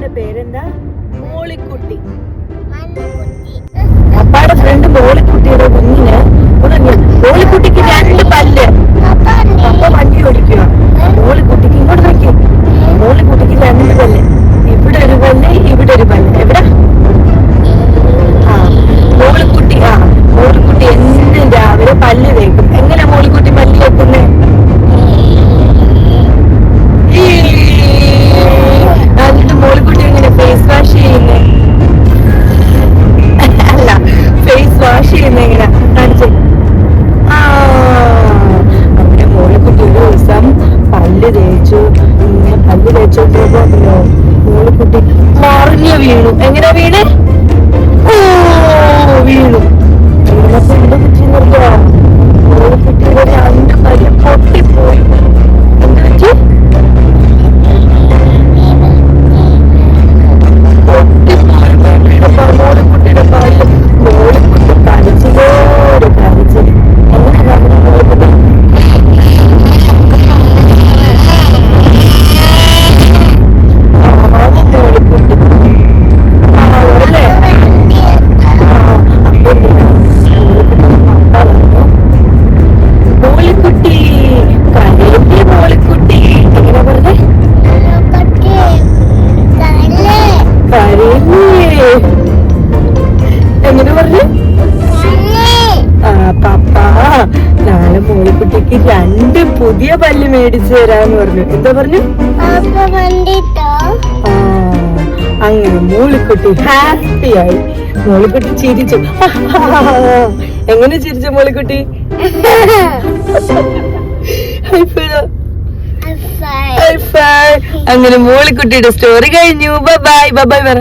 മോളുടെ പേരെന്താ? മോളിക്കുട്ടി. പപ്പായുടെ ഫ്രണ്ട് മോളിക്കുട്ടിയുടെ കുഞ്ഞിന് മോളിക്കുട്ടിക്ക് 2 പല്ല്. പപ്പ വണ്ടി ഓടിക്കുക. മോളിക്കുട്ടിക്ക് ഇങ്ങോട്ട് നോക്കി. മോളിക്കുട്ടിക്ക് 2 പല്ല്. ഇവിടെ ഒരു പല്ല്, ഇവിടെ ഒരു പല്ല്. എവിടെ? മോളിക്കുട്ടി മോളിക്കുട്ടി എന്നും രാവിലെ പല്ല് തേക്കും. എങ്ങനെ മോളിക്കുട്ടി പല്ല് തേക്കുന്നേ? എന്നിട്ട് മോളിക്കുട്ടി എങ്ങനെ ഫേസ് വാഷ് ചെയ്യുന്നേ? അല്ല, ഫേസ് വാഷ് ചെയ്യുന്ന എങ്ങനെ കാണിച്ചേ? അങ്ങനെ മോളിക്കുട്ടി ഒരു ദിവസം പല്ല് തേച്ചു. ഇങ്ങനെ പല്ല് തേച്ചോണ്ടിരുന്നോ മോളിക്കുട്ടി മറിഞ്ഞു വീണു. എങ്ങനെ വീണ്? വീണു. വീണപ്പോ എന്താ പറ്റിയെന്നറിയോ? മോളിക്കുട്ടിയുടെ 2 പല്ല് പൊട്ടിപ്പോയി. എന്താ പറ്റി? മോളിക്കുട്ടിയുടെ പല്ല് മോളിക്കുട്ടി കരച്ചിലോട് കരച്ചിൽ. എങ്ങനെ കരഞ്ഞു മോളിക്കുട്ടി? മോളിക്കുട്ടി കരയല്ലേ മോളിക്കുട്ടി? എങ്ങനെ പറഞ്ഞേ? കരയല്ലേ? എങ്ങനെ പറഞ്ഞു? പപ്പ നാളെ മോളിക്കുട്ടിക്ക് 2 പുതിയ പല്ല് മേടിച്ചു തരാന്ന് പറഞ്ഞു. എന്താ പറഞ്ഞു? അങ്ങനെ മോളിക്കുട്ടി ഹാപ്പിയായി. മോളിക്കുട്ടി ചിരിച്ചു. എങ്ങനെ ചിരിച്ചു മോളിക്കുട്ടി? അങ്ങനെ മോളിക്കുട്ടിയുടെ സ്റ്റോറി കഴിഞ്ഞു. Bye bye. ബൈ പറ.